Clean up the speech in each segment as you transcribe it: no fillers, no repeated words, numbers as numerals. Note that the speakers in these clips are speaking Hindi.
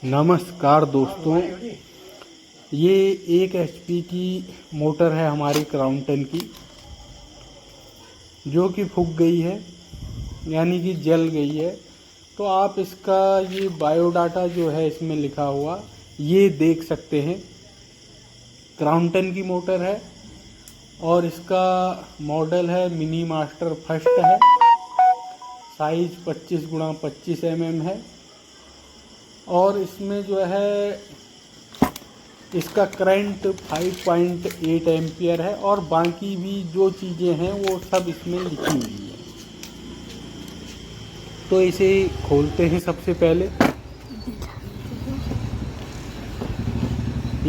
नमस्कार दोस्तों, ये 1 HP की मोटर है हमारी क्राउन 10 की, जो कि फूक गई है, यानी कि जल गई है। तो आप इसका ये बायोडाटा जो है इसमें लिखा हुआ ये देख सकते हैं। क्राउन 10 की मोटर है और इसका मॉडल है मिनी मास्टर फर्स्ट है। साइज 25x25 mm है और इसमें जो है इसका करंट 5.8 एम्पियर है और बाकी भी जो चीज़ें हैं वो सब इसमें लिखी हुई है। तो इसे खोलते हैं। सबसे पहले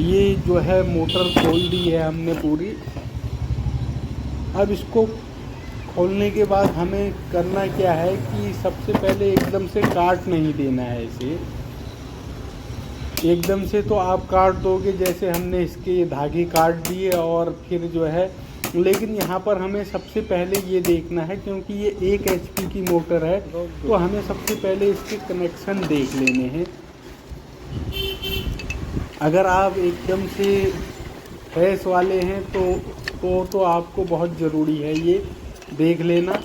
ये जो है मोटर खोल दी है हमने पूरी। अब इसको खोलने के बाद हमें करना क्या है कि सबसे पहले एकदम से काट नहीं देना है इसे। एकदम से तो आप काट दोगे, जैसे हमने इसके धागे काट दिए और फिर जो है, लेकिन यहाँ पर हमें सबसे पहले ये देखना है, क्योंकि ये 1 HP की मोटर है तो हमें सबसे पहले इसके कनेक्शन देख लेने हैं। अगर आप एकदम से फ्रेश वाले हैं तो आपको बहुत ज़रूरी है ये देख लेना।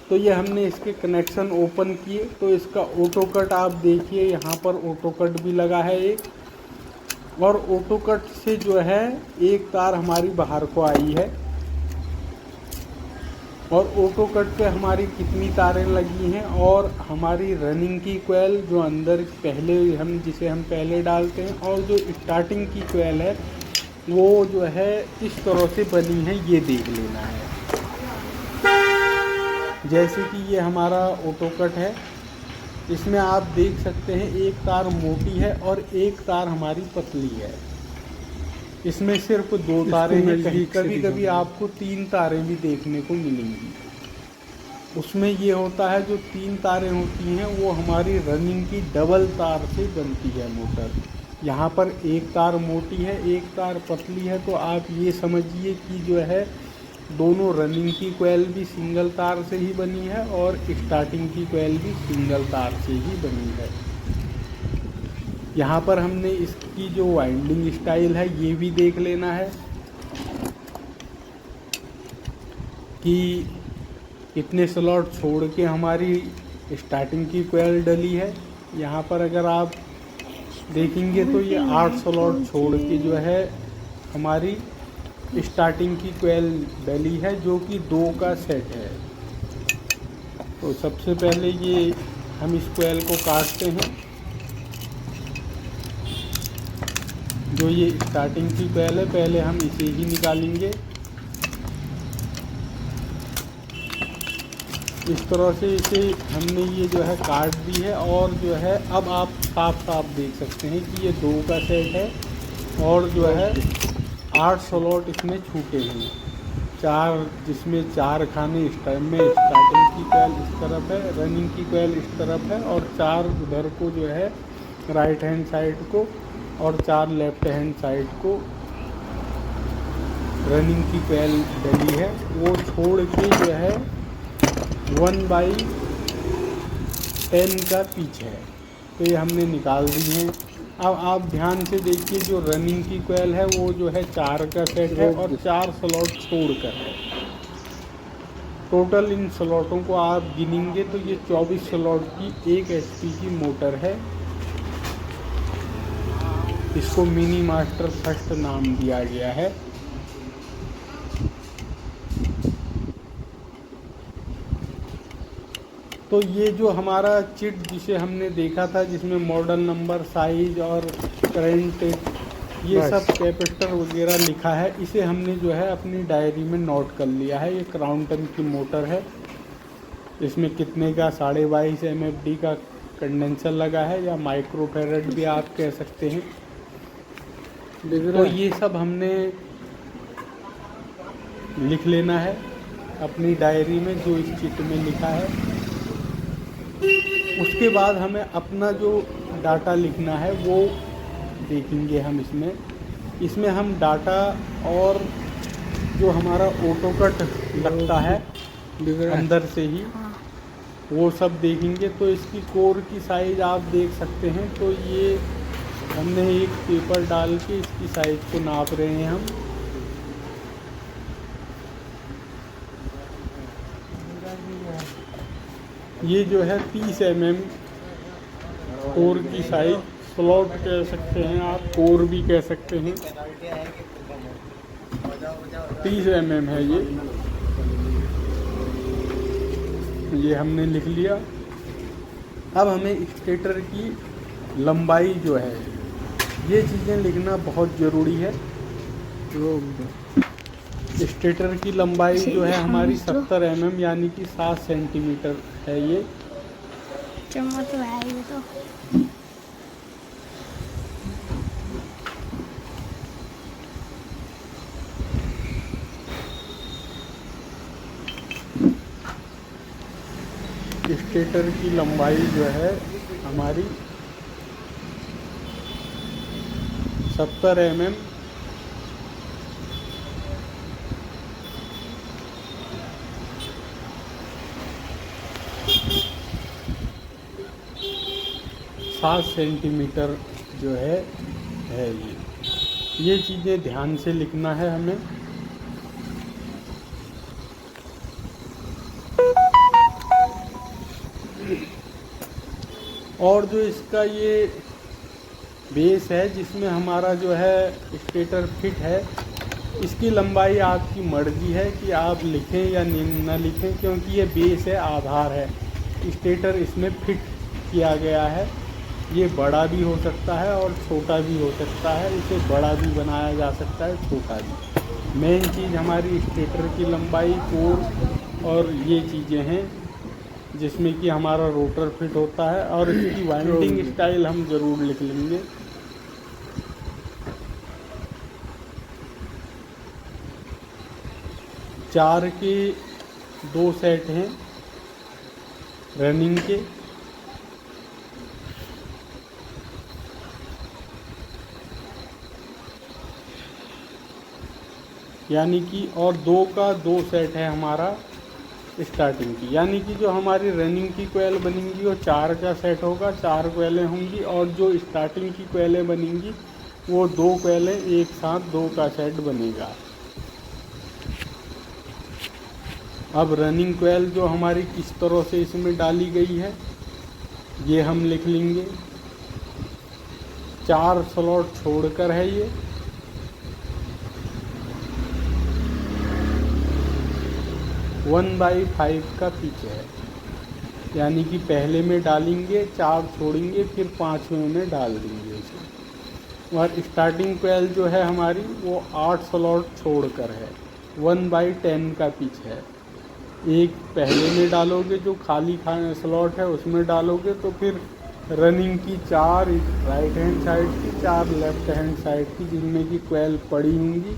तो ये हमने इसके कनेक्शन ओपन किए तो इसका ऑटो कट आप देखिए, यहाँ पर ऑटो कट भी लगा है एक, और ऑटो कट से जो है एक तार हमारी बाहर को आई है। और ऑटो कट पे हमारी कितनी तारें लगी हैं और हमारी रनिंग की कोयल जो अंदर पहले जिसे हम पहले डालते हैं, और जो स्टार्टिंग की कोयल है वो जो है इस तरह से बनी है, ये देख लेना है। जैसे कि ये हमारा ऑटो कट है, इसमें आप देख सकते हैं एक तार मोटी है और एक तार हमारी पतली है। इसमें सिर्फ 2 तारें हैं, कभी कभी आपको 3 तारें भी देखने को मिलेंगी। उसमें ये होता है जो 3 तारें होती हैं वो हमारी रनिंग की डबल तार से बनती है मोटर। यहाँ पर एक तार मोटी है, एक तार पतली है, तो आप ये समझिए कि जो है दोनों रनिंग की कोयल भी सिंगल तार से ही बनी है और स्टार्टिंग की कोयल भी सिंगल तार से ही बनी है। यहाँ पर हमने इसकी जो वाइंडिंग स्टाइल है ये भी देख लेना है कि कितने स्लॉट छोड़ के हमारी स्टार्टिंग की कोयल डली है। यहाँ पर अगर आप देखेंगे तो ये 8 स्लॉट छोड़ के जो है हमारी स्टार्टिंग की कोयल डली है, जो कि 2 का सेट है। तो सबसे पहले ये हम इस कोयल को काटते हैं। जो ये स्टार्टिंग की कोयल है पहले हम इसे ही निकालेंगे इस तरह से। इसे हमने ये जो है काट दी है और जो है अब आप साफ साफ देख सकते हैं कि ये 2 का सेट है और जो है 8 स्लॉट इसमें छूटे हैं। 4 जिसमें 4 खाने इस टाइम में स्टार्टिंग की कोयल इस तरफ है, रनिंग की कोयल इस तरफ है, और 4 उधर को जो है राइट हैंड साइड को, और 4 लेफ्ट हैंड साइड को रनिंग की कोयल डली है। वो छोड़ के जो है 1/10 का पिच है, तो ये हमने निकाल दी है। अब आप ध्यान से देखिए, जो रनिंग की कोयल है वो जो है 4 का सेट है और 4 स्लॉट छोड़कर है। टोटल इन स्लॉटों को आप गिनेंगे तो ये 24 स्लॉट की 1 HP की मोटर है। इसको मिनी मास्टर फर्स्ट नाम दिया गया है। तो ये जो हमारा चिट जिसे हमने देखा था, जिसमें मॉडल नंबर, साइज और करंट ये सब कैपेसिटर वगैरह लिखा है, इसे हमने जो है अपनी डायरी में नोट कर लिया है। ये क्राउन 10 की मोटर है। इसमें कितने का 22.5 MFD का कंडेंसर लगा है, या माइक्रोफेरेड भी आप कह सकते हैं। तो ये सब हमने लिख लेना है अपनी डायरी में जो इस चिट में लिखा है। उसके बाद हमें अपना जो डाटा लिखना है वो देखेंगे हम इसमें हम डाटा और जो हमारा ऑटो कट लगता है अंदर से ही, वो सब देखेंगे। तो इसकी कोर की साइज़ आप देख सकते हैं। तो ये हमने एक पेपर डाल के इसकी साइज़ को नाप रहे हैं हम। ये जो है 30 mm कोर की साइज, स्लॉट कह सकते हैं आप, कोर भी कह सकते हैं। 30 mm है ये हमने लिख लिया। अब हमें स्टेटर की लंबाई जो है, ये चीज़ें लिखना बहुत ज़रूरी है। तो स्टेटर की लंबाई जो है हमारी 70 mm यानी कि 7 सेंटीमीटर है ये। चम्मच है ये तो। स्टेटर की लंबाई जो है हमारी 70 mm, सात सेंटीमीटर जो है ये चीज़ें ध्यान से लिखना है हमें। और जो इसका ये बेस है जिसमें हमारा जो है स्टेटर फिट है, इसकी लंबाई आपकी मर्जी है कि आप लिखें या न लिखें, क्योंकि ये बेस है, आधार है। स्टेटर इसमें फिट किया गया है। ये बड़ा भी हो सकता है और छोटा भी हो सकता है, इसे बड़ा भी बनाया जा सकता है, छोटा भी। मेन चीज़ हमारी स्टेटर की लंबाई, कोर और ये चीज़ें हैं जिसमें कि हमारा रोटर फिट होता है। और इसकी वाइंडिंग स्टाइल हम ज़रूर लिख लेंगे। चार के 2 सेट हैं रनिंग के, यानी कि, और 2 का 2 सेट है हमारा स्टार्टिंग की, यानी कि जो हमारी रनिंग की कोयल बनेंगी वो 4 का सेट होगा, 4 कोयलें होंगी। और जो स्टार्टिंग की कोयलें बनेंगी वो 2 कोयलें एक साथ 2 का सेट बनेगा। अब रनिंग कोयल जो हमारी किस तरह से इसमें डाली गई है ये हम लिख लेंगे। 4 स्लॉट छोड़कर है ये। वन बाई 5 का पिच है, यानी कि पहले में डालेंगे, 4 छोड़ेंगे, फिर 5वें में डाल देंगे इसे। और स्टार्टिंग कोयल जो है हमारी वो 8 स्लॉट छोड़कर है, 1/10 का पिच है। एक पहले में डालोगे जो खाली स्लॉट है उसमें डालोगे, तो फिर रनिंग की 4 राइट हैंड साइड की, 4 लेफ्ट हैंड साइड की जिनमें की कोयल पड़ी होंगी,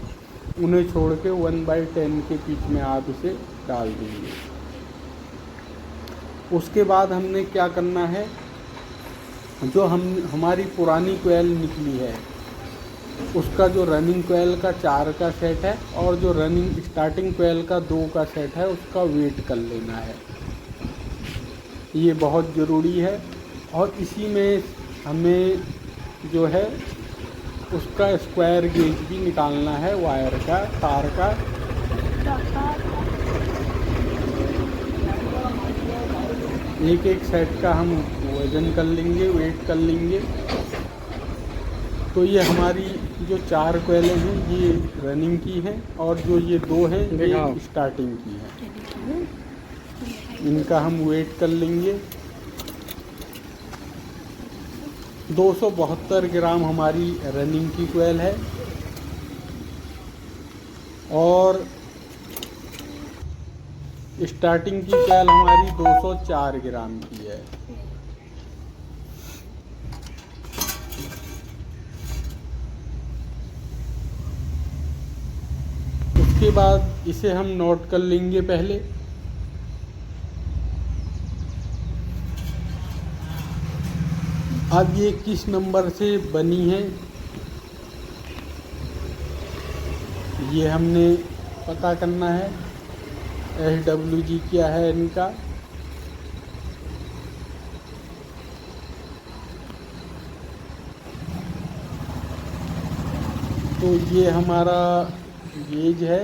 उन्हें छोड़ के 1/10 के पिच में आप इसे डाल देंगे। उसके बाद हमने क्या करना है, जो हमारी पुरानी कोयल निकली है उसका जो रनिंग कोयल का 4 का सेट है और जो रनिंग स्टार्टिंग कोयल का 2 का सेट है उसका वेट कर लेना है। ये बहुत ज़रूरी है। और इसी में हमें जो है उसका स्क्वायर गेज भी निकालना है, वायर का, तार का। एक एक सेट का हम वजन कर लेंगे, वेट कर लेंगे। तो ये हमारी जो 4 कोयलें हैं ये रनिंग की हैं और जो ये 2 हैं ये स्टार्टिंग की हैं। इनका हम वेट कर लेंगे। 272 ग्राम हमारी रनिंग की कोयल है और स्टार्टिंग की कोयल हमारी 204 ग्राम की है। उसके बाद इसे हम नोट कर लेंगे पहले। अब ये किस नंबर से बनी है ये हमने पता करना है। SWG क्या है इनका। तो ये हमारा गेज है,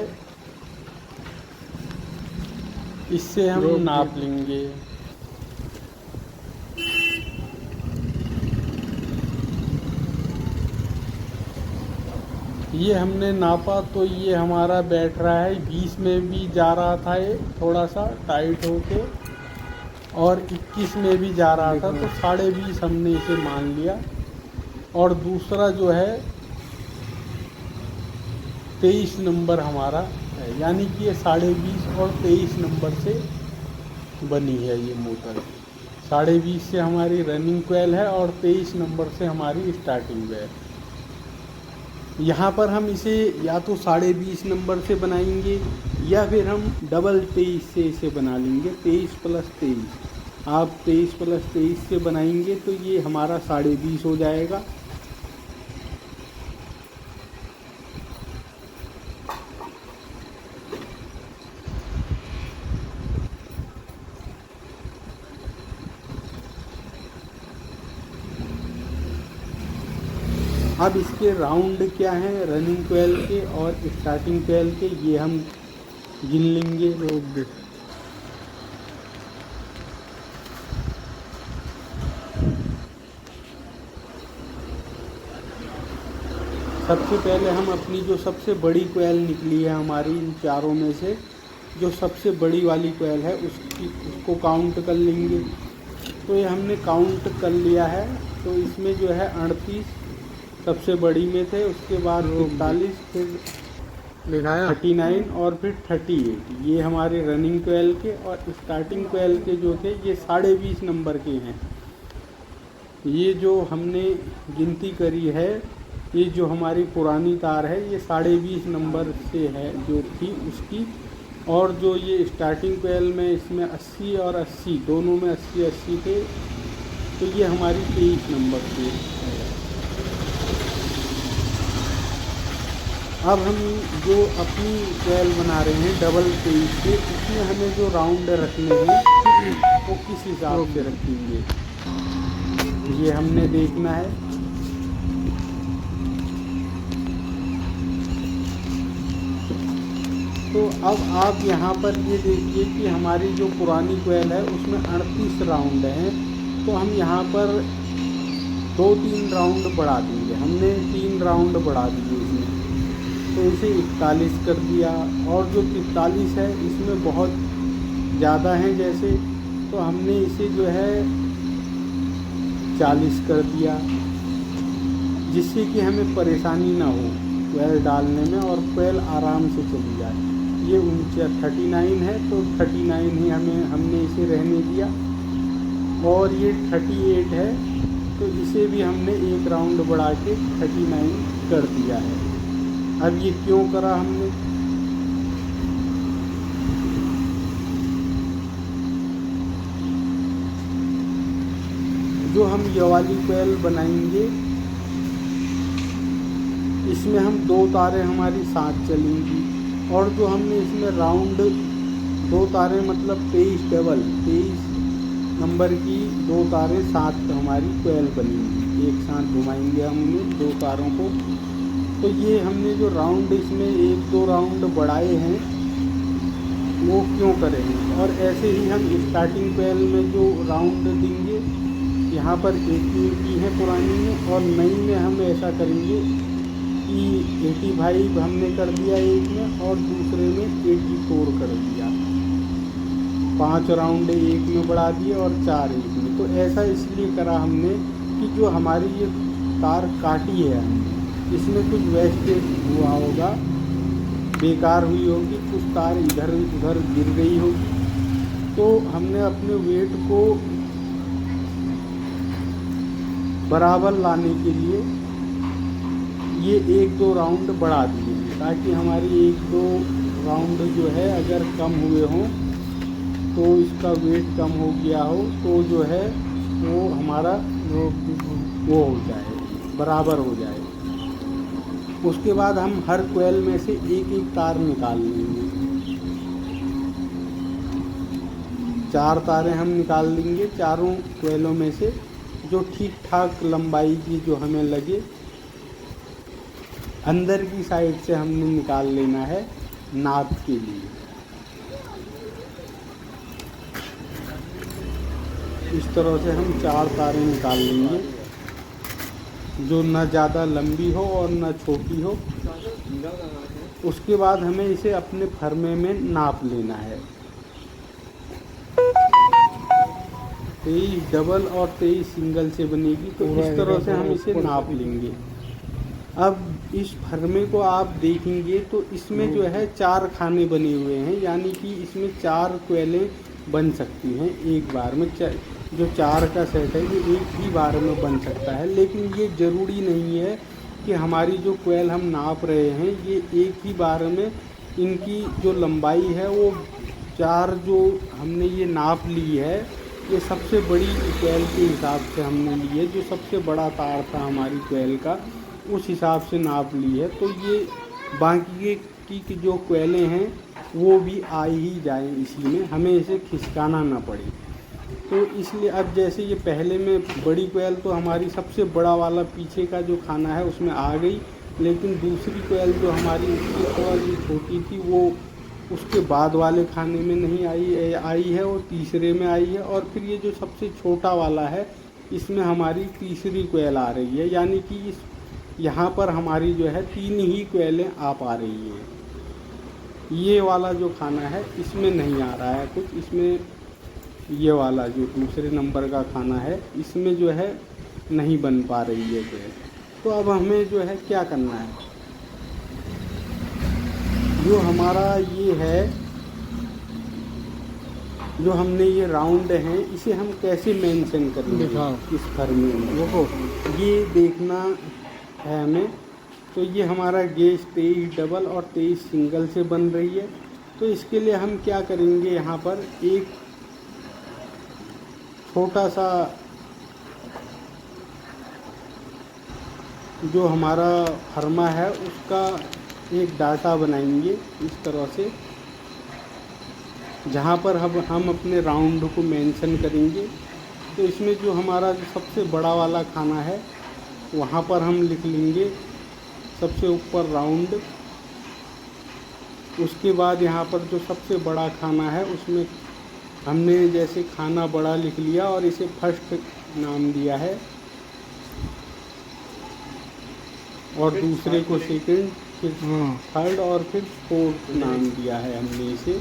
इससे हम नाप लेंगे। ये हमने नापा तो ये हमारा बैठ रहा है 20 में भी जा रहा था, ये थोड़ा सा टाइट होके, और 21 में भी जा रहा था, तो 20.5 हमने इसे मान लिया। और दूसरा जो है 23 नंबर हमारा है, यानी कि ये 20.5 और 23 नंबर से बनी है ये मोटर। 20.5 से हमारी रनिंग कोयल है और 23 नंबर से हमारी स्टार्टिंग कोयल। यहाँ पर हम इसे या तो 20.5 नंबर से बनाएंगे या फिर हम डबल 23 से इसे बना लेंगे, 23 + 23। आप 23 + 23 से बनाएंगे तो ये हमारा 20.5 हो जाएगा। अब इसके राउंड क्या हैं रनिंग कोयल के और स्टार्टिंग कोयल के, ये हम गिन लेंगे। सबसे पहले हम अपनी जो सबसे बड़ी कोयल निकली है हमारी इन चारों में से, जो सबसे बड़ी वाली कोयल है उसको काउंट कर लेंगे। तो ये हमने काउंट कर लिया है। तो इसमें जो है 38 सबसे बड़ी में थे, उसके बाद 41, फिर 39 और फिर 38। ये हमारे रनिंग कोयल के, और स्टार्टिंग कोयल के जो थे ये 20.5 नंबर के हैं। ये जो हमने गिनती करी है, ये जो हमारी पुरानी तार है ये 20.5 नंबर से है जो थी उसकी। और जो ये स्टार्टिंग कोयल में इसमें 80 और 80 दोनों में 80 थे, तो ये हमारी 23 नंबर की है। अब हम जो अपनी कोयल बना रहे हैं डबल 23 से, इसमें हमें जो राउंड रखने हैं वो किस हिसाब से रखेंगे ये हमने देखना है। तो अब आप यहाँ पर ये देखिए कि हमारी जो पुरानी कोयल है उसमें 38 राउंड हैं, तो हम यहाँ पर 2-3 राउंड बढ़ा देंगे। हमने 3 राउंड बढ़ा दिए इसमें, तो इसे 41 कर दिया। और जो 43 है इसमें बहुत ज़्यादा हैं जैसे, तो हमने इसे जो है 40 कर दिया, जिससे कि हमें परेशानी ना हो कोयल डालने में और कोयल आराम से चली जाए। ये 39 है तो 39 ही हमने इसे रहने दिया। और ये 38 है तो इसे भी हमने 1 राउंड बढ़ा के 39 कर दिया है। अब ये क्यों करा हमने, जो हम ये वाली कोयल बनाएंगे इसमें हम 2 तारें हमारी साथ चलेंगी, और जो हमने इसमें राउंड 2 तारें मतलब 23 नंबर की 2 तारें साथ हमारी कोयल बनेंगी। एक साथ घुमाएंगे हम उन्हें 2 तारों को। तो ये हमने जो राउंड इसमें 1-2 राउंड बढ़ाए हैं वो क्यों करेंगे। और ऐसे ही हम स्टार्टिंग कोयल में जो राउंड देंगे, यहाँ पर 80 है पुरानी में, और नई में हम ऐसा करेंगे कि 85 हमने कर दिया एक में और दूसरे में 84 कर दिया। 5 राउंड एक में बढ़ा दिए और 4 एक में। तो ऐसा इसलिए करा हमने कि जो हमारी ये तार काटी है हमने, इसमें कुछ वेस्टेज हुआ होगा, बेकार हुई होगी, कुछ तार इधर उधर गिर गई होगी। तो हमने अपने वेट को बराबर लाने के लिए ये 1-2 राउंड बढ़ा दिए, ताकि हमारी 1-2 राउंड जो है अगर कम हुए हों तो इसका वेट कम हो गया हो तो जो है वो हमारा वो हो जाए, बराबर हो जाए। उसके बाद हम हर कोयल में से 1-1 तार निकाल लेंगे। 4 तारें हम निकाल लेंगे चारों कोयलों में से, जो ठीक ठाक लंबाई की जो हमें लगे। अंदर की साइड से हमने निकाल लेना है नाप के लिए। इस तरह से हम 4 तारें निकाल लेंगे, जो न ज़्यादा लंबी हो और न छोटी हो। उसके बाद हमें इसे अपने फरमे में नाप लेना है। 23 डबल और 23 सिंगल से बनेगी, तो इस तरह से हम इसे नाप लेंगे। अब इस फरमे को आप देखेंगे तो इसमें जो है 4 खाने बने हुए हैं, यानी कि इसमें 4 क्वेलें बन सकती हैं एक बार में। जो 4 का सेट है ये एक ही बार में बन सकता है, लेकिन ये ज़रूरी नहीं है कि हमारी जो क्वेल हम नाप रहे हैं ये एक ही बार में, इनकी जो लंबाई है वो 4 जो हमने ये नाप ली है, ये सबसे बड़ी क्वेल के हिसाब से हमने ली है। जो सबसे बड़ा तार था हमारी क्वेल का, उस हिसाब से नाप ली है। तो ये बाकी की जो क्वेलें हैं वो भी आ ही जाएं इसी में, हमें इसे खिसकाना ना पड़े। तो इसलिए अब जैसे ये पहले में बड़ी क्वेल तो हमारी सबसे बड़ा वाला पीछे का जो खाना है उसमें आ गई, लेकिन दूसरी क्वेल जो हमारी उसकी थोड़ा सी छोटी थी वो उसके बाद वाले खाने में नहीं आई है, वो तीसरे में आई है। और फिर ये जो सबसे छोटा वाला है इसमें हमारी तीसरी क्वेल आ रही है, यानी कि इस यहाँ पर हमारी जो है 3 ही क्वेलें आ पा रही है। ये वाला जो खाना है इसमें नहीं आ रहा है कुछ, इसमें ये वाला जो दूसरे नंबर का खाना है इसमें जो है नहीं बन पा रही है क्वेल। तो अब हमें जो है क्या करना है, जो हमारा ये है, जो हमने ये राउंड है इसे हम कैसे मेंशन करेंगे इस फरमे में, वो ये देखना है हमें। तो ये हमारा गेज 23 डबल और 23 सिंगल से बन रही है। तो इसके लिए हम क्या करेंगे, यहाँ पर एक छोटा सा जो हमारा फरमा है उसका एक डाटा बनाएंगे इस तरह से, जहाँ पर हम अपने राउंड को मेंशन करेंगे। तो इसमें जो हमारा जो सबसे बड़ा वाला खाना है वहाँ पर हम लिख लेंगे सबसे ऊपर राउंड। उसके बाद यहाँ पर जो सबसे बड़ा खाना है उसमें हमने जैसे खाना बड़ा लिख लिया और इसे फर्स्ट नाम दिया है, और दूसरे को सेकंड, फिर थर्ड और फिर फोर्थ नाम दिया है हमने इसे।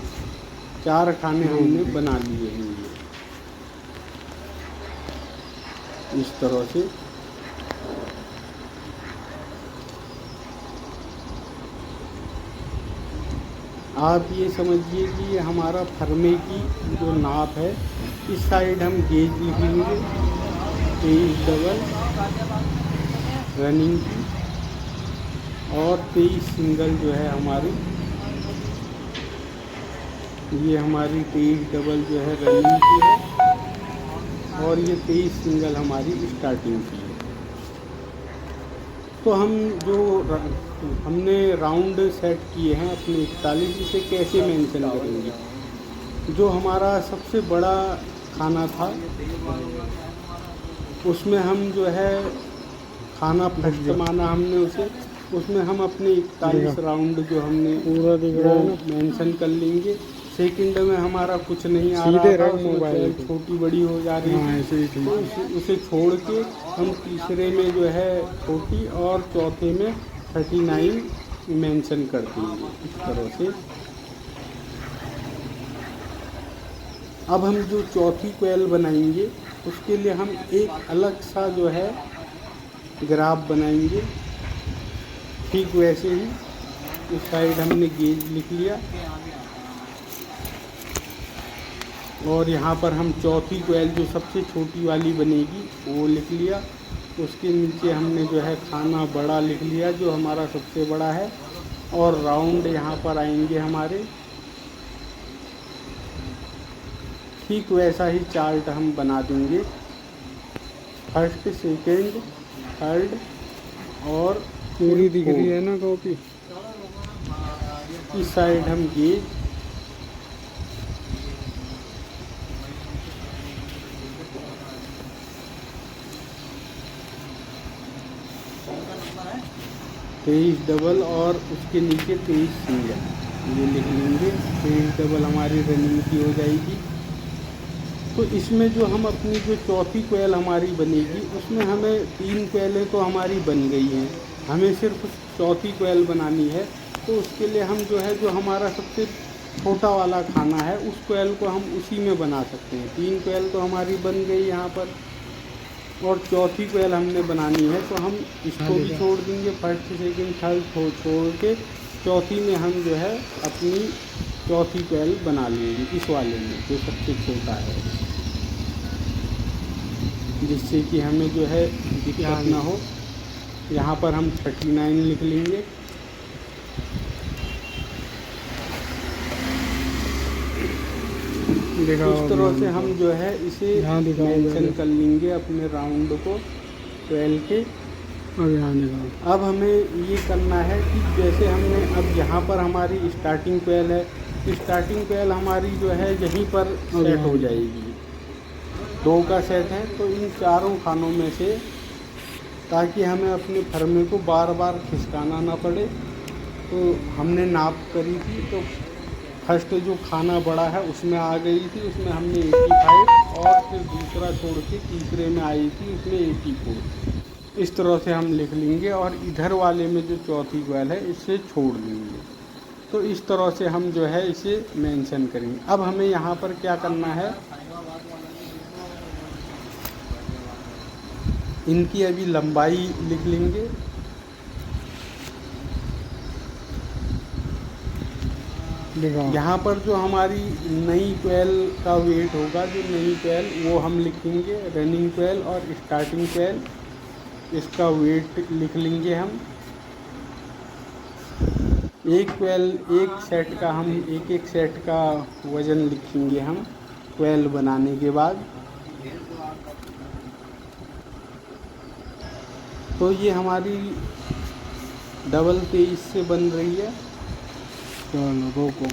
4 खाने हमने बना लिए हैं ये इस तरह से। आप ये समझिए कि ये हमारा फरमे की जो नाप है, इस साइड हम गेज लिखेंगे 23 डबल रनिंग की और 23 सिंगल जो है हमारी, ये हमारी 23 डबल जो है रनिंग की है और ये 23 सिंगल हमारी स्टार्टिंग की है। तो हम जो हमने राउंड सेट किए हैं अपने 41, इसे कैसे मेंशन करेंगे। जो हमारा सबसे बड़ा खाना था उसमें हम जो है खाना फर्स्ट माना हमने उसे, उसमें हम अपने 41 राउंड जो हमने पूरा मेंशन कर लेंगे। सेकंड में हमारा कुछ नहीं आ रहा था, मोबाइल छोटी बड़ी हो जा रही थी, तो उसे छोड़ के हम तीसरे में जो है छोटी और चौथे में 39 मेंशन कर देंगे इस तरह से। अब हम जो चौथी क्वेल बनाएंगे उसके लिए हम एक अलग सा जो है ग्राफ बनाएंगे। ठीक वैसे ही इस साइड हमने गेज लिख लिया और यहाँ पर हम चौथी क्वेल जो सबसे छोटी वाली बनेगी वो लिख लिया। उसके नीचे हमने जो है खाना बड़ा लिख लिया जो हमारा सबसे बड़ा है, और राउंड यहाँ पर आएंगे हमारे। ठीक वैसा ही चार्ट हम बना देंगे, फर्स्ट सेकेंड थर्ड और पूरी दिख रही है ना कॉपी। इस साइड हम गेज, 23 डबल और उसके नीचे 23 सिंगल, ये लिख लेंगे। 23 डबल हमारी रनिंग की हो जाएगी। तो इसमें जो हम अपनी जो चौथी कोयल हमारी बनेगी उसमें हमें 3 कोयलें तो हमारी बन गई हैं, हमें सिर्फ चौथी कोयल बनानी है। तो उसके लिए हम जो है जो हमारा सबसे छोटा वाला खाना है उस कोयल को हम उसी में बना सकते हैं। 3 कोयल तो हमारी बन गई यहाँ पर और चौथी कोयल हमने बनानी है, तो हम इसको भी छोड़ देंगे। फर्स्ट सेकंड थर्ड छोड़ के चौथी में हम जो है अपनी चौथी कोयल बना लेंगे इस वाले में जो सबसे छोटा है, जिससे कि हमें जो है दिक्कत ना हो। यहाँ पर हम 39 लिख लेंगे। इस तरह से हम जो है इसे मेंशन कर लेंगे अपने राउंड को 12 के। अब हमें ये करना है कि जैसे हमने अब यहाँ पर हमारी स्टार्टिंग कोयल है, स्टार्टिंग कोयल हमारी जो है यहीं पर सेट हो जाएगी। 2 का सेट है, तो इन चारों खानों में से, ताकि हमें अपने फर्मे को बार बार खिसकाना ना पड़े। तो हमने नाप करी थी, तो फर्स्ट जो खाना बड़ा है उसमें आ गई थी, उसमें हमने 85 और फिर दूसरा छोड़ के तीसरे में आई थी उसमें 84। इस तरह से हम लिख लेंगे और इधर वाले में जो चौथी कोयल है इसे छोड़ देंगे। तो इस तरह से हम जो है इसे मेंशन करेंगे। अब हमें यहाँ पर क्या करना है, इनकी अभी लंबाई लिख लेंगे। यहाँ पर जो हमारी नई कोयल का वेट होगा, जो नई कोयल वो हम लिखेंगे रनिंग कोयल और स्टार्टिंग कोयल, इसका वेट लिख लेंगे हम। एक कोयल एक सेट का हम एक सेट का वज़न लिखेंगे हम कोयल बनाने के बाद। तो ये हमारी डबल 23 से बन रही है। चलो रोको।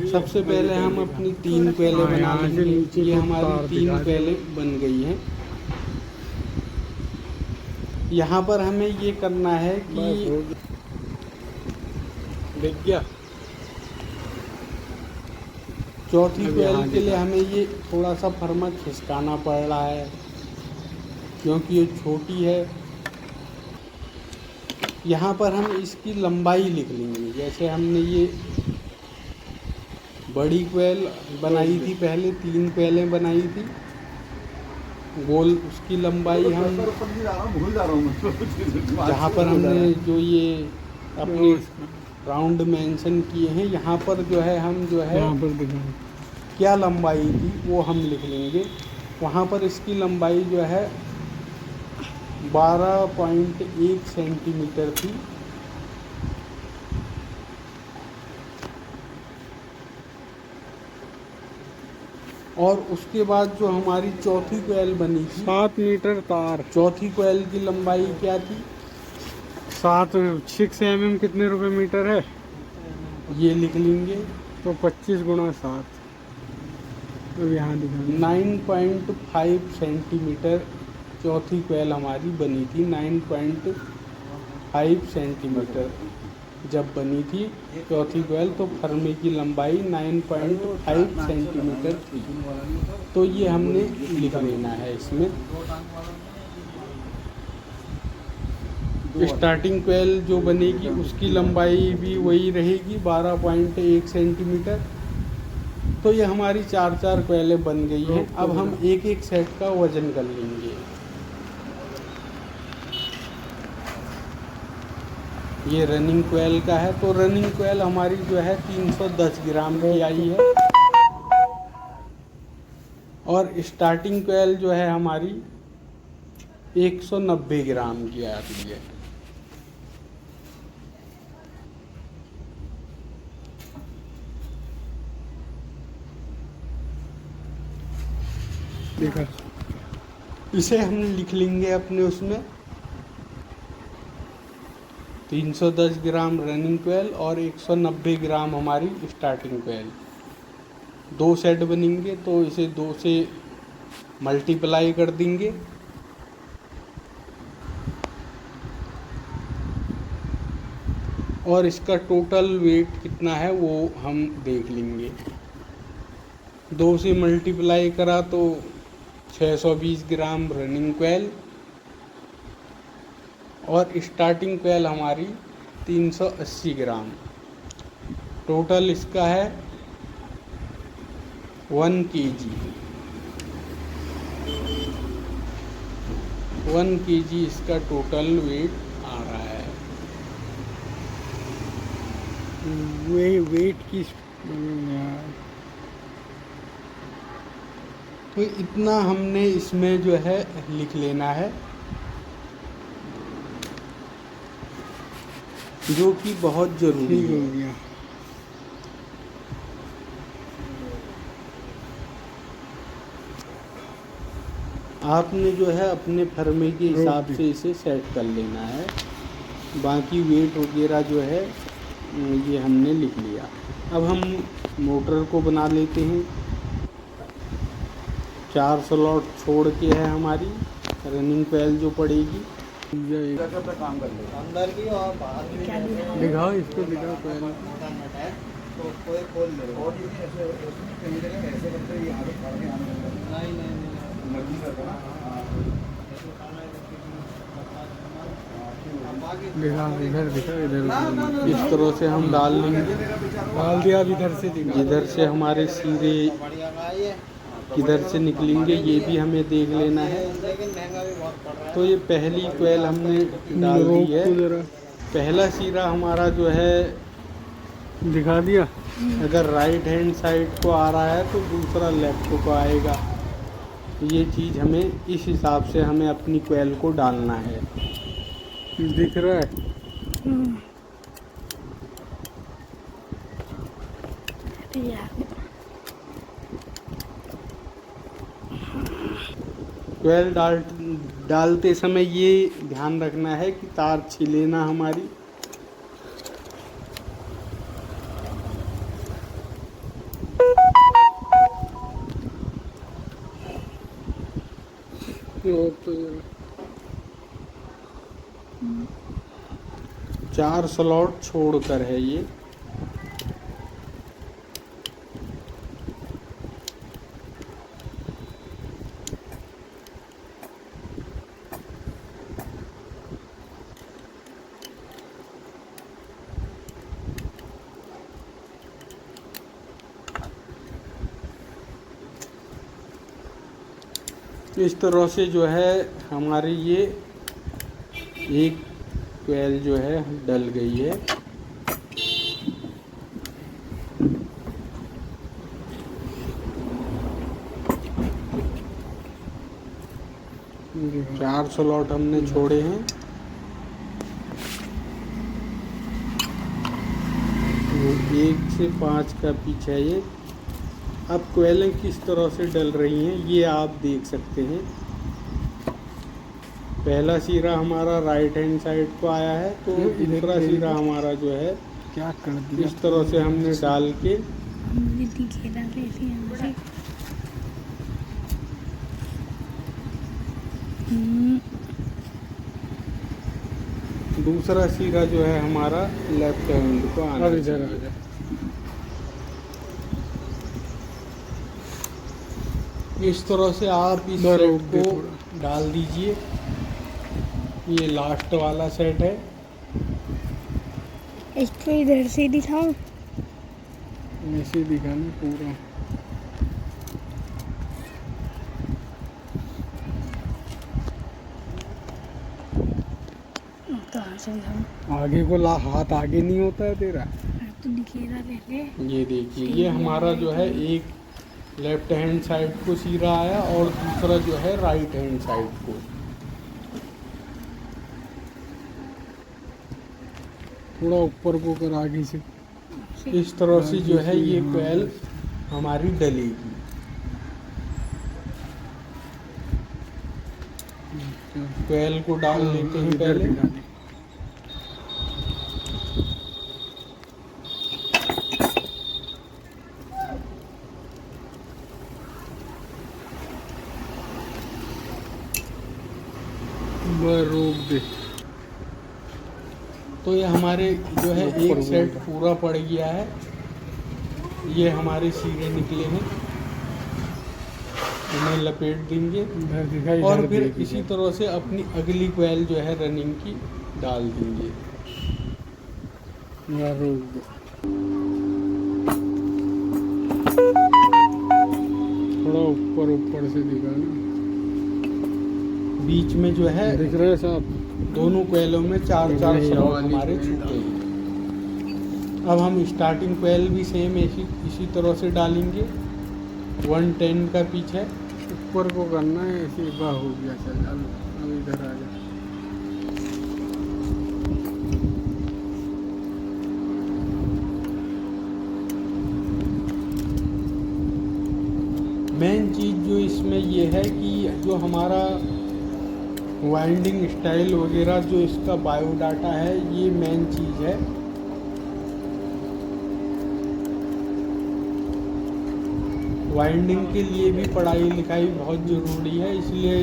सबसे पहले हम अपनी 3 कोयलें बना लेंगे। ये हमारी 3 कोयलें बन गई हैं। यहाँ पर हमें ये करना है कि देख गया, चौथी कोयल के लिए हमें ये थोड़ा सा फर्मा खिसकाना पड़ रहा है क्योंकि ये छोटी है। यहाँ पर हम इसकी लंबाई लिख लेंगे। जैसे हमने ये बड़ी कोयल बनाई थी, पहले 3 कोयलें बनाई थी गोल, उसकी लंबाई हम जहाँ पर हमने जो ये अपने राउंड मेंशन किए हैं, यहाँ पर जो है हम जो है क्या लंबाई थी वो हम लिख लेंगे। वहाँ पर इसकी लंबाई जो है 12.1 सेंटीमीटर थी। और उसके बाद जो हमारी चौथी कोयल बनी थी 7 मीटर तार, चौथी कोयल की लंबाई क्या थी? 6 mm कितने रुपए मीटर है? ये लिख लेंगे। तो 25 गुणा 7, तो यहाँ दिखा 9.5 सेंटीमीटर चौथी कोयल हमारी बनी थी। 9.5 सेंटीमीटर जब बनी थी चौथी कोयल, तो फर्मे की लंबाई 9.5 सेंटीमीटर थी। तो ये हमने लिख लेना है इसमें। स्टार्टिंग कोयल जो बनेगी उसकी लंबाई भी वही रहेगी 12.1 सेंटीमीटर। तो ये हमारी 4 कोयलें बन गई हैं। अब हम एक सेट का वज़न कर लेंगे। ये रनिंग कोयल का है, तो रनिंग कोयल हमारी जो है 310 ग्राम की आई है और स्टार्टिंग कोयल जो है हमारी 190 ग्राम की आ रही है। देखा, इसे हम लिख लेंगे अपने उसमें 310 ग्राम रनिंग कोयल और 190 ग्राम हमारी स्टार्टिंग कोयल। 2 सेट बनेंगे तो इसे 2 से मल्टीप्लाई कर देंगे। और इसका टोटल वेट कितना है वो हम देख लेंगे। 2 से मल्टीप्लाई करा तो 620 ग्राम रनिंग कोयल और स्टार्टिंग कोयल हमारी 380 ग्राम। टोटल इसका है 1 kg। 1 kg इसका टोटल वेट आ रहा है। वेट की यार, तो इतना हमने इसमें जो है लिख लेना है, जो कि बहुत जरूरी ठीक हो है। गया। आपने जो है अपने फर्मे के हिसाब से इसे सेट कर लेना है। बाकी वेट वगैरह जो है ये हमने लिख लिया। अब हम मोटर को बना लेते हैं। 4 स्लॉट छोड़ के है हमारी रनिंग कोयल जो पड़ेगी। काम कर ले अंदर की और बाहर की क्या दिखा? दिखाओ इसको, दिखाओ पहले। तो कोई खोल ले और ऐसे कहीं जगह ऐसे करते ही आगे खड़ के आने लगता है। नहीं मर्जी करता ना। दिखाओ इधर, दिखाओ इधर। इस तरह से हम डाल लेंगे। डाल दिया, अब इधर से दिखा। जिधर से हमारे सीरे बढ़िया का ये किधर से निकलेंगे ये भी हमें देख लेना है। लेकिन महंगा भी बहुत पड़ रहा है। तो ये पहली कोयल हमने डाल दी रोक है। को जरा पहला सीरा हमारा जो है दिखा दिया। अगर राइट हैंड साइड को आ रहा है तो दूसरा लेफ्ट को आएगा। ये चीज़ हमें इस हिसाब से हमें अपनी कोयल को डालना है। दिख रहा है। यार कोयल डालते समय ये ध्यान रखना है कि तार छिले ना हमारी। रोक तो जरा। 4 स्लॉट छोड़कर है ये। इस तरह से जो है हमारी ये एक कोयल जो है डल गई है। दिखा। 4 स्लॉट हमने छोड़े हैं। वो 1 से 5 का पीछा ये। अब कोयलें किस तरह से डल रही हैं ये आप देख सकते हैं। पहला सीरा हमारा राइट हैंड साइड को आया है तो दूसरा सीरा हमारा जो है क्या कर दिया। इस तरह से हमने डाल के दीदी घेरा ले ली हमसे। दूसरा सीरा जो है हमारा लेफ्ट हैंड को आना अब इधर आ चाहिए। जा। इस तरह से आप इस बस रोक सेट दे को थोड़ा। डाल दीजिए। ये लास्ट वाला सेट है। इसको इधर से दिखाऊं? ऐसे दिखाना पूरा। कहाँ से दिखाऊं? आगे को ला, हाथ आगे नहीं होता है तेरा। तो घेरा ले ले। ये देखिए ये हमारा जो है एक लेफ्ट हैंड साइड को सीरा आया और दूसरा जो है राइट हैंड साइड को। थोड़ा ऊपर को कर आगे से। इस तरह से जो है ये कोयल हमारी डलेगी। कोयल को डाल लेते हैं इधर पहले। दिखा दे। बस रोक दे। तो ये हमारे जो है एक सेट पूरा पड़ गया है। ये हमारे सिरे निकले हैं, इन्हें लपेट देंगे इधर दिखाई, और इधर फिर देख इसी इधर। तरह से अपनी अगली कोयल जो है रनिंग की डाल देंगे। यहाँ रोक दो। थोड़ा ऊपर ऊपर से दिखा ना, बीच में जो है दिख रहा है साहब। दोनों कोयलों में 4-4 नहीं, स्लॉट वाली हमारे कोयल। छूटे हैं। अब हम स्टार्टिंग कोयल भी सेम इसी तरह से डालेंगे। 110 का पिच है। ऊपर को करना है, ऐसे वाह हो गया। चल अब इधर आ जा। मेन चीज़ जो इसमें ये है कि जो हमारा वाइंडिंग स्टाइल वगैरह जो इसका बायोडाटा है, ये मेन चीज़ है। वाइंडिंग के लिए भी पढ़ाई लिखाई बहुत ज़रूरी है, इसलिए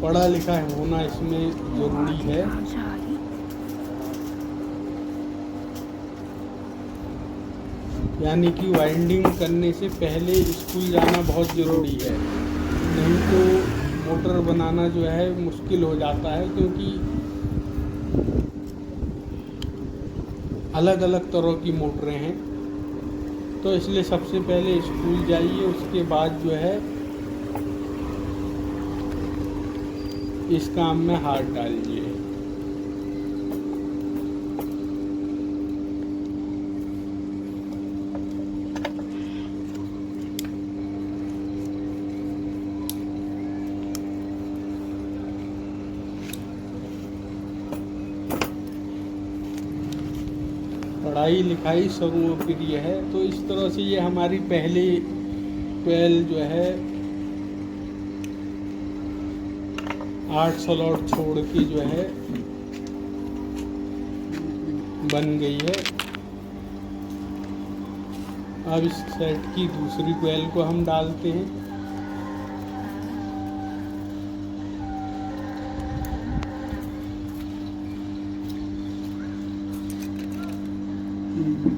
पढ़ा लिखा होना इसमें ज़रूरी है। कहाँ से आ रही? यानी कि वाइंडिंग करने से पहले स्कूल जाना बहुत ज़रूरी है, नहीं तो मोटर बनाना जो है मुश्किल हो जाता है, क्योंकि अलग अलग तरह की मोटरें हैं। तो इसलिए सबसे पहले स्कूल जाइए, उसके बाद जो है इस काम में हाथ डालिए। पढ़ाई लिखाई सर्वप्रिय है, तो इस तरह से ये हमारी पहली कोयल जो है 8 स्लॉट छोड़ के जो है बन गई है। अब इस सेट की दूसरी कोयल को हम डालते हैं।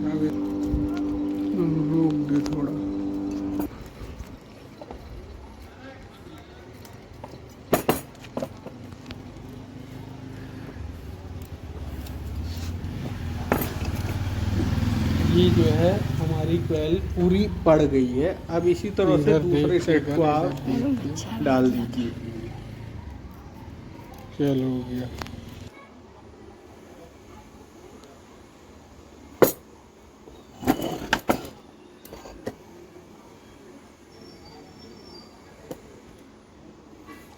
अब रोक दे थोड़ा। ये जो है हमारी कोयल पूरी पड़ गई है। अब इसी तरह से इधर दूसरे देख सेट के को कर, आप इधर देख के। डाल दीजिए। चल हो गया।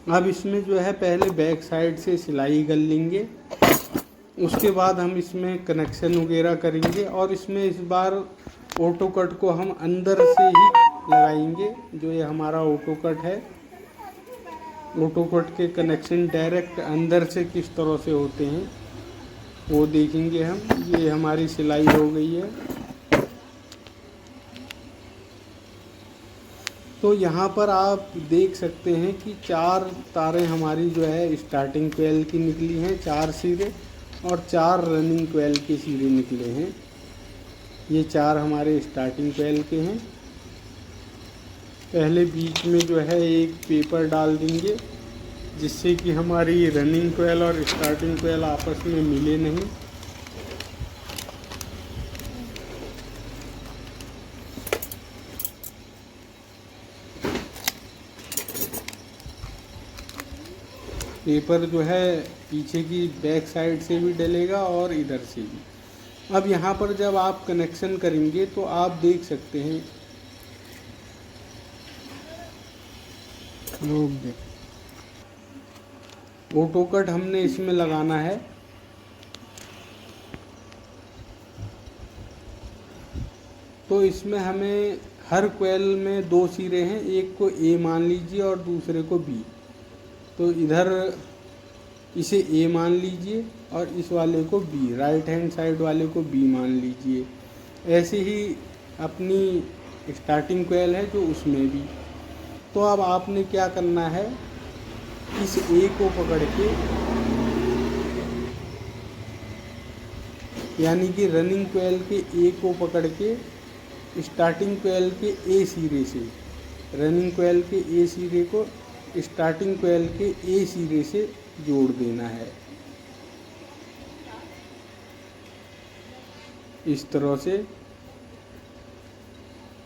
अब इसमें जो है पहले बैक साइड से सिलाई कर लेंगे, उसके बाद हम इसमें कनेक्शन वगैरह करेंगे। और इसमें इस बार ऑटो कट को हम अंदर से ही लगाएंगे। जो ये हमारा ऑटो कट है, ऑटो कट के कनेक्शन डायरेक्ट अंदर से किस तरह से होते हैं वो देखेंगे हम। ये हमारी सिलाई हो गई है। तो यहाँ पर आप देख सकते हैं कि 4 तारें हमारी जो है स्टार्टिंग कोयल की निकली हैं, 4 सिरे, और 4 रनिंग कोयल के सिरे निकले हैं। ये 4 हमारे स्टार्टिंग कोयल के हैं। पहले बीच में जो है एक पेपर डाल देंगे, जिससे कि हमारी रनिंग कोयल और स्टार्टिंग कोयल आपस में मिले नहीं। पेपर जो है पीछे की बैक साइड से भी डलेगा और इधर से भी। अब यहाँ पर जब आप कनेक्शन करेंगे तो आप देख सकते हैं, रोक दे। ऑटो कट हमने इसमें लगाना है। तो इसमें हमें हर कोयल में 2 सिरे हैं, एक को ए मान लीजिए और दूसरे को बी। तो इधर इसे ए मान लीजिए और इस वाले को बी, राइट हैंड साइड वाले को बी मान लीजिए। ऐसे ही अपनी स्टार्टिंग कोयल है जो उसमें भी। तो अब आपने क्या करना है, इस ए को पकड़ के यानी कि रनिंग कोयल के ए को पकड़ के स्टार्टिंग कोयल के ए सिरे से, रनिंग कोयल के ए सिरे को स्टार्टिंग कोयल के ए सिरे से जोड़ देना है। इस तरह से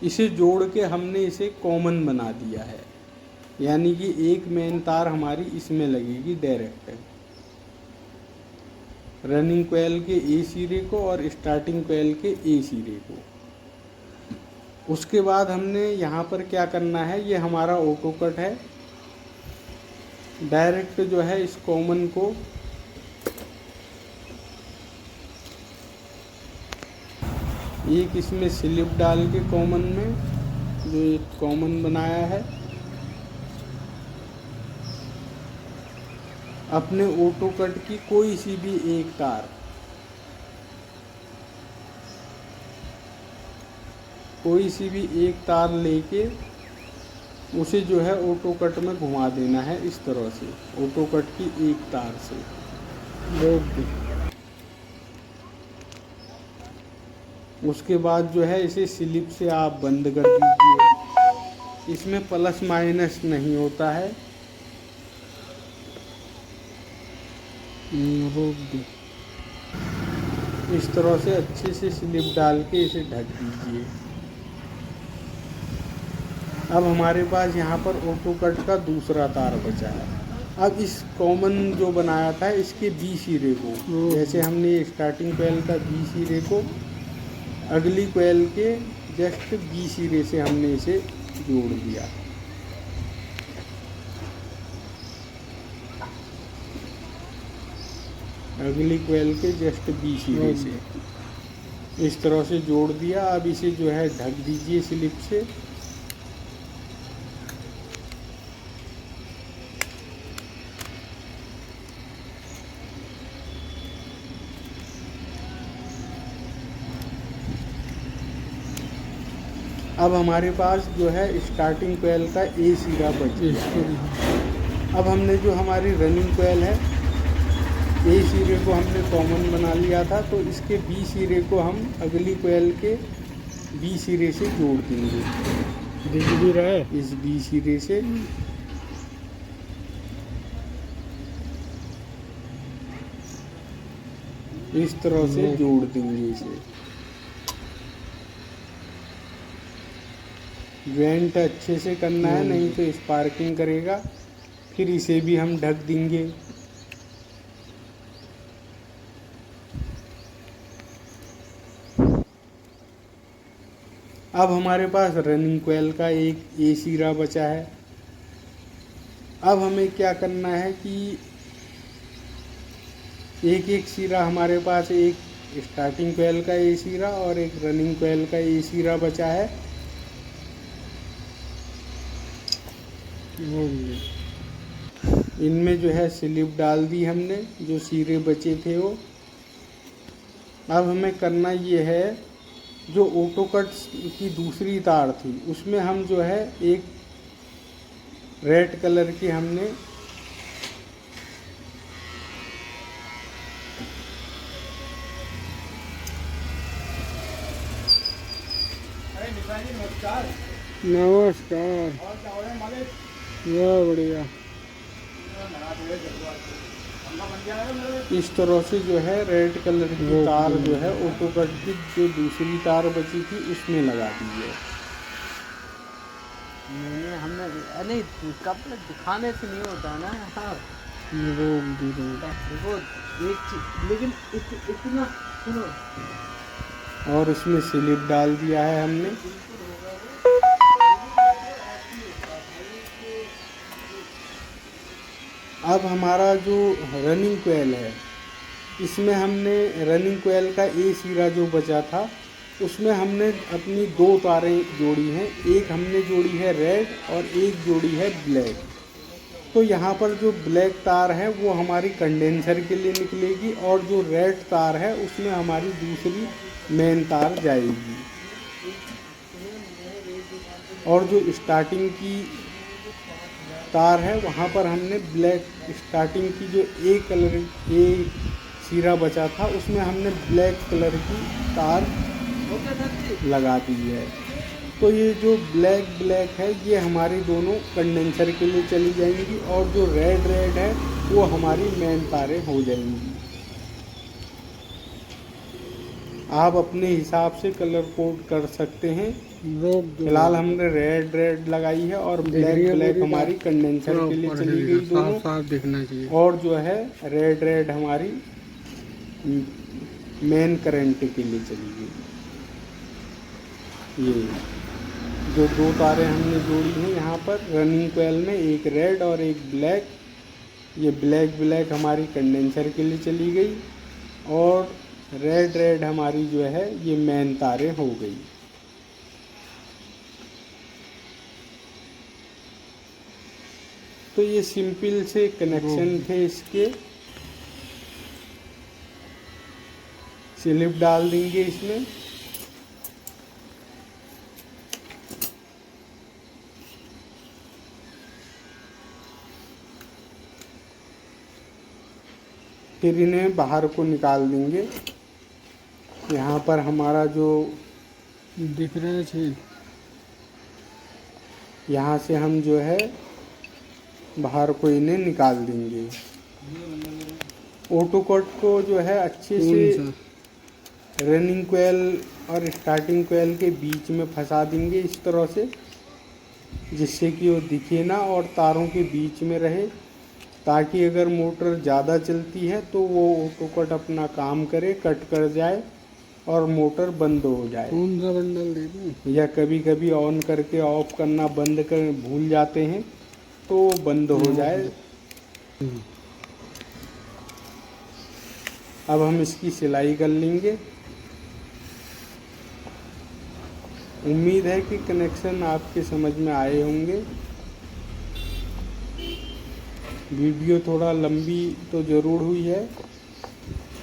इसे जोड़ के हमने इसे कॉमन बना दिया है, यानी कि एक मेन तार हमारी इसमें लगेगी डायरेक्ट, रनिंग कोयल के ए सिरे को और स्टार्टिंग कोयल के ए सिरे को। उसके बाद हमने यहाँ पर क्या करना है, ये हमारा ऑटो कट है, डायरेक्ट जो है इस कॉमन को एक इसमें स्लिप डाल के कॉमन में जो एक कॉमन बनाया है, अपने ऑटो कट की कोई सी भी एक तार, कोई सी भी एक तार लेके उसे जो है ऑटो कट में घुमा देना है इस तरह से, ऑटो कट की एक तार से रोक दे। उसके बाद जो है इसे स्लिप से आप बंद कर दीजिए, इसमें प्लस माइनस नहीं होता है, रोक दे। इस तरह से अच्छे से स्लिप डाल के इसे ढक दीजिए। अब हमारे पास यहाँ पर ऑटो कट का दूसरा तार बचा है। अब इस कॉमन जो बनाया था इसके बी सिरे को, जैसे हमने स्टार्टिंग कोयल का बी सिरे को अगली कोयल के जस्ट बी सिरे से हमने इसे जोड़ दिया। अगली कोयल के जस्ट बी सिरे से इस तरह से जोड़ दिया। अब इसे जो है ढक दीजिए स्लिप से। अब हमारे पास जो है स्टार्टिंग कोयल का ए सिरा बच गया। अब हमने जो हमारी रनिंग कोयल है ए सिरे को हमने कॉमन बना लिया था, तो इसके बी सिरे को हम अगली कोयल के बी सिरे से जोड़ देंगे। दिख भी रहा है इस बी सिरे से इस तरह से जोड़ देंगे इसे। जॉइंट अच्छे से करना है, नहीं तो स्पार्किंग करेगा। फिर इसे भी हम ढक देंगे। अब हमारे पास रनिंग कोयल का एक ए सिरा बचा है। अब हमें क्या करना है कि एक एक सिरा हमारे पास, एक स्टार्टिंग कोयल का ए सिरा और एक रनिंग कोयल का ए सिरा बचा है। इनमें जो है स्लिप डाल दी हमने, जो सिरे बचे थे वो। अब हमें करना ये है, जो ऑटो कट की दूसरी तार थी उसमें हम जो है एक रेड कलर की हमने नमस्कार। वाह बढ़िया। इस तरह से जो है रेड कलर की तार जो है ऑटो कट की जो दूसरी तार बची थी उसमें लगा दी है। हमने नहीं कब दिखाने से नहीं होता ना। हाँ देखो एक चीज, लेकिन इतना सुनो, और उसमें स्लिप डाल दिया है हमने। अब हमारा जो रनिंग कोयल है इसमें हमने रनिंग कोयल का ए सिरा जो बचा था उसमें हमने अपनी दो तारें जोड़ी हैं। एक हमने जोड़ी है रेड और एक जोड़ी है ब्लैक। तो यहाँ पर जो ब्लैक तार है वो हमारी कंडेंसर के लिए निकलेगी और जो रेड तार है उसमें हमारी दूसरी मेन तार जाएगी। और जो स्टार्टिंग की तार है वहाँ पर हमने ब्लैक स्टार्टिंग की जो ए चीरा बचा था उसमें हमने ब्लैक कलर की तार लगा दी है। तो ये जो ब्लैक है ये हमारी दोनों कंडेंसर के लिए चली जाएंगी और जो रेड है वो हमारी मेन तारें हो जाएंगी। आप अपने हिसाब से कलर कोड कर सकते हैं। रोक दो। फिलहाल हमने रेड लगाई है और ब्लैक हमारी कंडेंसर के लिए चली गई दोनों। साफ दिखना चाहिए। और जो है रेड हमारी मेन करंट के लिए चली गई। ये जो दो तारें हमने जोड़ी हैं यहाँ पर रनिंग कोयल में, एक रेड और एक ब्लैक। ये ब्लैक हमारी कंडेंसर के लिए चली गई और रेड हमारी जो है ये मेन तारें हो गई। तो ये सिंपल से कनेक्शन थे इसके। स्लिप डाल देंगे इसमें। फिर इन्हें बाहर को निकाल देंगे। यहाँ पर हमारा जो दिख रहा है छेद, यहाँ से हम जो है बाहर को इन्हें निकाल देंगे। ऑटो कट को जो है अच्छे से रनिंग कोयल और स्टार्टिंग कोयल के बीच में फंसा देंगे इस तरह से, जिससे कि वो दिखे ना और तारों के बीच में रहे, ताकि अगर मोटर ज़्यादा चलती है तो वो ऑटो कट अपना काम करे, कट कर जाए और मोटर बंद हो जाए। कौन सा बंडल दे दूं? या कभी ऑन करके ऑफ करना बंद कर भूल जाते हैं तो वो बंद हो जाए। अब हम इसकी सिलाई कर लेंगे। उम्मीद है कि कनेक्शन आपके समझ में आए होंगे। वीडियो थोड़ा लंबी तो ज़रूर हुई है,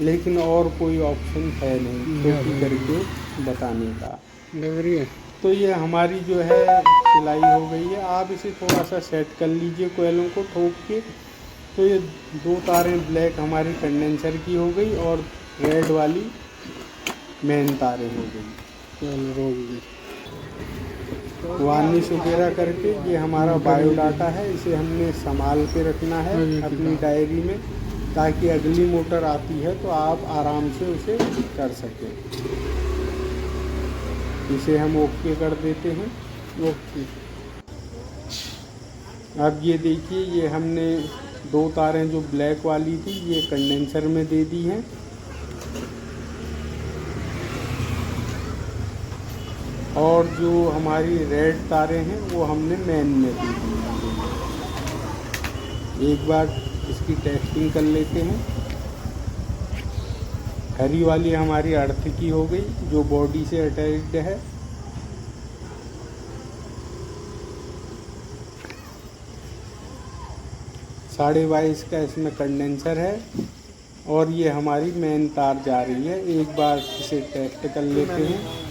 लेकिन और कोई ऑप्शन है नहीं छोटी करके बताने का। लग रही है। तो ये हमारी जो है सिलाई हो गई है। आप इसे थोड़ा सा सेट कर लीजिए कोयलों को ठोक के। तो ये दो तारें ब्लैक हमारी कंडेंसर की हो गई और रेड वाली मेन तारें हो गई। चलो रोक दे। वार्निश वगैरह करके ये हमारा बायोडाटा है, इसे हमने संभाल के रखना है अपनी डायरी में, ताकि अगली मोटर आती है तो आप आराम से उसे कर सकें। इसे हम ओके कर देते हैं। ओके। अब ये देखिए, ये हमने दो तारें जो ब्लैक वाली थी ये कंडेंसर में दे दी हैं और जो हमारी रेड तारें हैं वो हमने मेन में दी दी हैं। एक बार इसकी टेस्टिंग कर लेते हैं। हरी वाली हमारी अर्थ की हो गई जो बॉडी से अटैच्ड है। साढ़े 22 का इसमें कंडेंसर है और ये हमारी मेन तार जा रही है। एक बार इसे टेस्ट कर लेते हैं।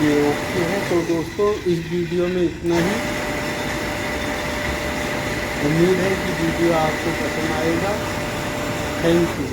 ये ओके है। तो दोस्तों इस वीडियो में इतना ही। उम्मीद है कि वीडियो आपको पसंद आएगा। Thank you.